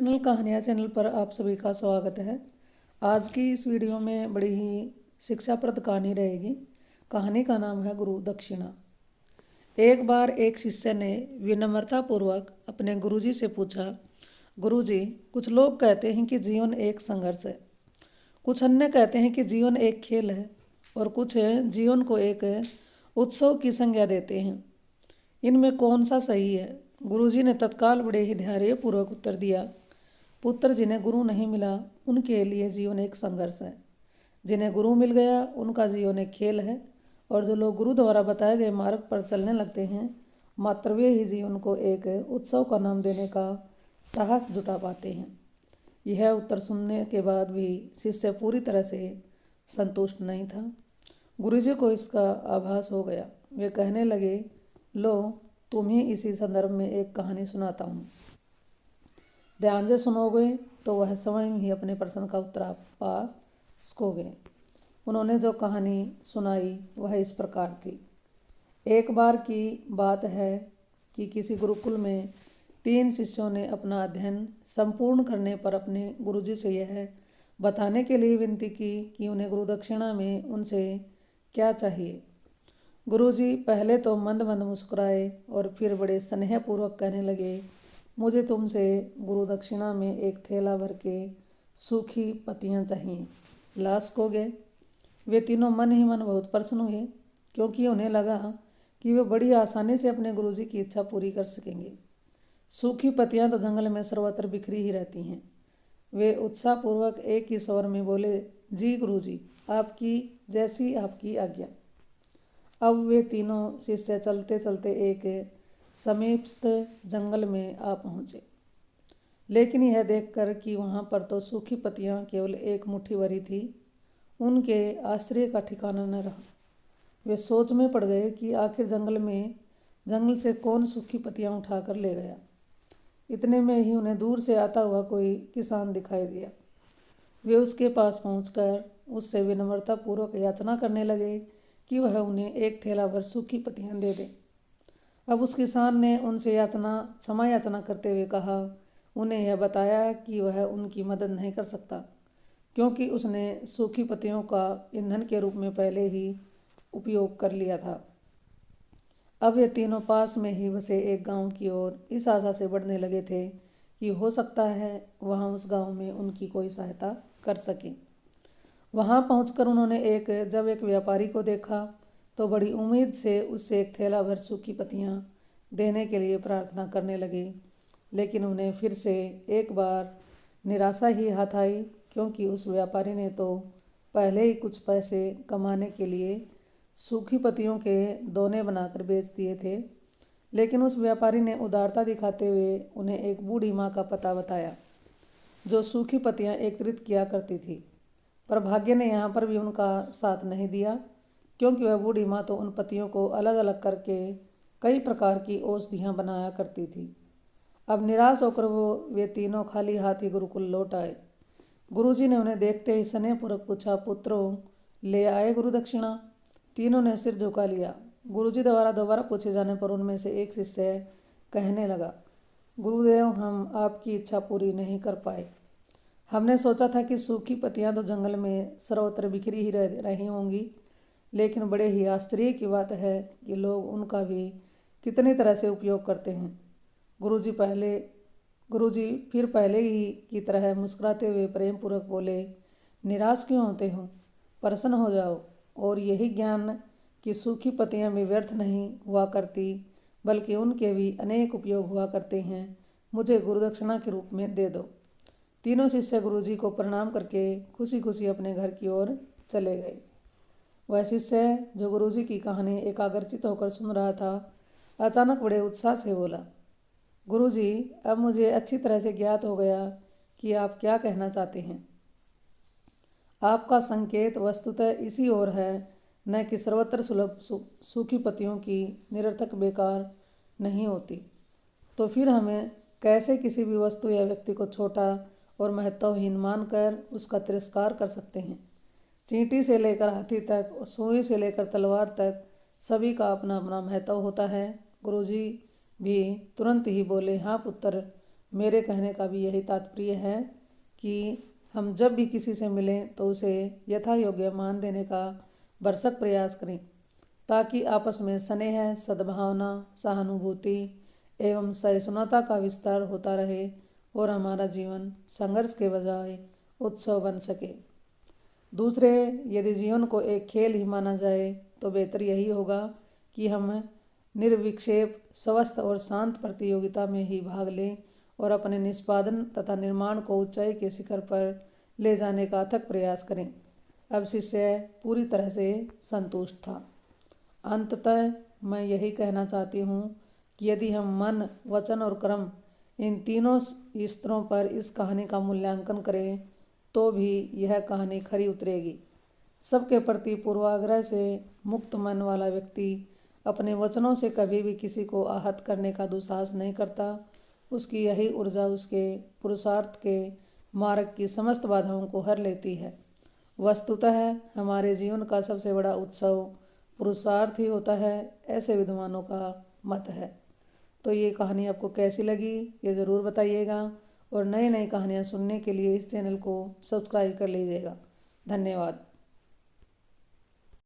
Educational कहानियाँ channel पर आप सभी का स्वागत है। आज की इस वीडियो में बड़ी ही शिक्षाप्रद कहानी रहेगी। कहानी का नाम है गुरु दक्षिणा। एक बार एक शिष्य ने विनम्रतापूर्वक अपने गुरुजी से पूछा, गुरुजी, कुछ लोग कहते हैं कि जीवन एक संघर्ष है, कुछ अन्य कहते हैं कि जीवन एक खेल है और कुछ जीवन को एक उत्सव की संज्ञा देते हैं। इनमें कौन सा सही है? गुरुजी ने तत्काल बड़े ही धैर्यपूर्वक उत्तर दिया, पुत्र, जिन्हें गुरु नहीं मिला उनके लिए जीवन एक संघर्ष है, जिन्हें गुरु मिल गया उनका जीवन एक खेल है, और जो लोग गुरु द्वारा बताए गए मार्ग पर चलने लगते हैं मात्र वे ही जीवन को एक उत्सव का नाम देने का साहस जुटा पाते हैं। यह उत्तर सुनने के बाद भी शिष्य पूरी तरह से संतुष्ट नहीं था। गुरुजी को इसका आभास हो गया। वे कहने लगे, लो, तुम्हें इसी संदर्भ में एक कहानी सुनाता हूँ। ध्यान से सुनोगे तो वह स्वयं ही अपने प्रश्न का उत्तर आप पा सकोगे। उन्होंने जो कहानी सुनाई वह इस प्रकार थी। एक बार की बात है कि किसी गुरुकुल में 3 शिष्यों ने अपना अध्ययन संपूर्ण करने पर अपने गुरुजी से यह बताने के लिए विनती की कि उन्हें गुरु दक्षिणा में उनसे क्या चाहिए। गुरुजी पहले तो मंद मंद मुस्कुराए और फिर बड़े स्नेहपूर्वक कहने लगे, मुझे तुमसे गुरु दक्षिणा में एक थैला भर के सूखी पत्तियां चाहिए, ला सकोगे? वे तीनों मन ही मन बहुत प्रसन्न हुए, क्योंकि उन्हें लगा कि वे बड़ी आसानी से अपने गुरुजी की इच्छा पूरी कर सकेंगे। सूखी पत्तियां तो जंगल में सर्वत्र बिखरी ही रहती हैं। वे उत्साहपूर्वक एक ही स्वर में बोले, जी गुरुजी, आपकी जैसी आपकी आज्ञा। अब वे तीनों शिष्य चलते चलते एक समीपस्थ जंगल में आ पहुँचे, लेकिन यह देखकर कि वहाँ पर तो सूखी पत्तियाँ केवल एक मुट्ठी भरी थी, उनके आश्चर्य का ठिकाना न रहा। वे सोच में पड़ गए कि आखिर जंगल से कौन सूखी पत्तियाँ उठाकर ले गया। इतने में ही उन्हें दूर से आता हुआ कोई किसान दिखाई दिया। वे उसके पास पहुंचकर उससे विनम्रतापूर्वक याचना करने लगे कि वह उन्हें एक थैला भर सूखी पत्तियां दे दे। अब उस किसान ने उनसे क्षमा याचना करते हुए कहा, उन्हें यह बताया कि वह उनकी मदद नहीं कर सकता, क्योंकि उसने सूखी पत्तियों का ईंधन के रूप में पहले ही उपयोग कर लिया था। अब ये तीनों पास में ही बसे एक गांव की ओर इस आशा से बढ़ने लगे थे कि हो सकता है वहां उस गांव में उनकी कोई सहायता कर सके। वहां पहुंचकर उन्होंने जब एक व्यापारी को देखा तो बड़ी उम्मीद से उससे एक थैला भर सूखी पत्तियां देने के लिए प्रार्थना करने लगे, लेकिन उन्हें फिर से एक बार निराशा ही हाथ आई, क्योंकि उस व्यापारी ने तो पहले ही कुछ पैसे कमाने के लिए सूखी पत्तियों के दोने बनाकर बेच दिए थे। लेकिन उस व्यापारी ने उदारता दिखाते हुए उन्हें एक बूढ़ी माँ का पता बताया, जो सूखी पत्तियां एकत्रित किया करती थी। पर भाग्य ने यहाँ पर भी उनका साथ नहीं दिया, क्योंकि वह बूढ़ी माँ तो उन पत्तियों को अलग अलग करके कई प्रकार की औषधियाँ बनाया करती थी। अब निराश होकर वे तीनों खाली हाथ ही गुरुकुल लौट आए। गुरुजी ने उन्हें देखते ही स्नेहपूर्वक पूछा, पुत्रों, ले आए गुरु दक्षिणा? तीनों ने सिर झुका लिया। गुरुजी द्वारा दोबारा पूछे जाने पर उनमें से एक शिष्य कहने लगा, गुरुदेव, हम आपकी इच्छा पूरी नहीं कर पाए। हमने सोचा था कि सूखी पत्तियां तो जंगल में सर्वत्र बिखरी ही रही होंगी, लेकिन बड़े ही आश्चर्य की बात है कि लोग उनका भी कितनी तरह से उपयोग करते हैं। गुरुजी फिर पहले ही की तरह मुस्कुराते हुए प्रेम पूर्वक बोले, निराश क्यों होते हो? प्रसन्न हो जाओ, और यही ज्ञान कि सूखी पत्तियां भी व्यर्थ नहीं हुआ करती, बल्कि उनके भी अनेक उपयोग हुआ करते हैं, मुझे गुरुदक्षिणा के रूप में दे दो। तीनों शिष्य गुरुजी को प्रणाम करके खुशी खुशी अपने घर की ओर चले गए। वह शिष्य जो गुरुजी की कहानी एकाग्रचित होकर सुन रहा था, अचानक बड़े उत्साह से बोला, गुरुजी, अब मुझे अच्छी तरह से ज्ञात हो गया कि आप क्या कहना चाहते हैं। आपका संकेत वस्तुतः इसी ओर है, न कि सर्वत्र सुलभ सूखी पत्तियों की निरर्थक बेकार नहीं होती। तो फिर हमें कैसे किसी भी वस्तु या व्यक्ति को छोटा और महत्वहीन मानकर उसका तिरस्कार कर सकते हैं? चींटी से लेकर हाथी तक और सुई से लेकर तलवार तक सभी का अपना अपना महत्व होता है। गुरुजी भी तुरंत ही बोले, हाँ पुत्र, मेरे कहने का भी यही तात्पर्य है कि हम जब भी किसी से मिलें तो उसे यथा योग्य मान देने का भरसक प्रयास करें, ताकि आपस में स्नेह, सद्भावना, सहानुभूति एवं सहिष्णुता का विस्तार होता रहे और हमारा जीवन संघर्ष के बजाय उत्सव बन सके। दूसरे, यदि जीवन को एक खेल ही माना जाए तो बेहतर यही होगा कि हम निर्विक्षेप, स्वस्थ और शांत प्रतियोगिता में ही भाग लें और अपने निष्पादन तथा निर्माण को ऊंचाई के शिखर पर ले जाने का अथक प्रयास करें। अब शिष्य पूरी तरह से संतुष्ट था। अंततः मैं यही कहना चाहती हूँ कि यदि हम मन, वचन और कर्म इन तीनों स्तरों पर इस कहानी का मूल्यांकन करें तो भी यह कहानी खरी उतरेगी। सबके प्रति पूर्वाग्रह से मुक्त मन वाला व्यक्ति अपने वचनों से कभी भी किसी को आहत करने का दुस्साहस नहीं करता। उसकी यही ऊर्जा उसके पुरुषार्थ के मार्ग की समस्त बाधाओं को हर लेती है। वस्तुतः हमारे जीवन का सबसे बड़ा उत्सव पुरुषार्थ ही होता है, ऐसे विद्वानों का मत है। तो ये कहानी आपको कैसी लगी ये ज़रूर बताइएगा और नई नई कहानियाँ सुनने के लिए इस चैनल को सब्सक्राइब कर लीजिएगा। धन्यवाद।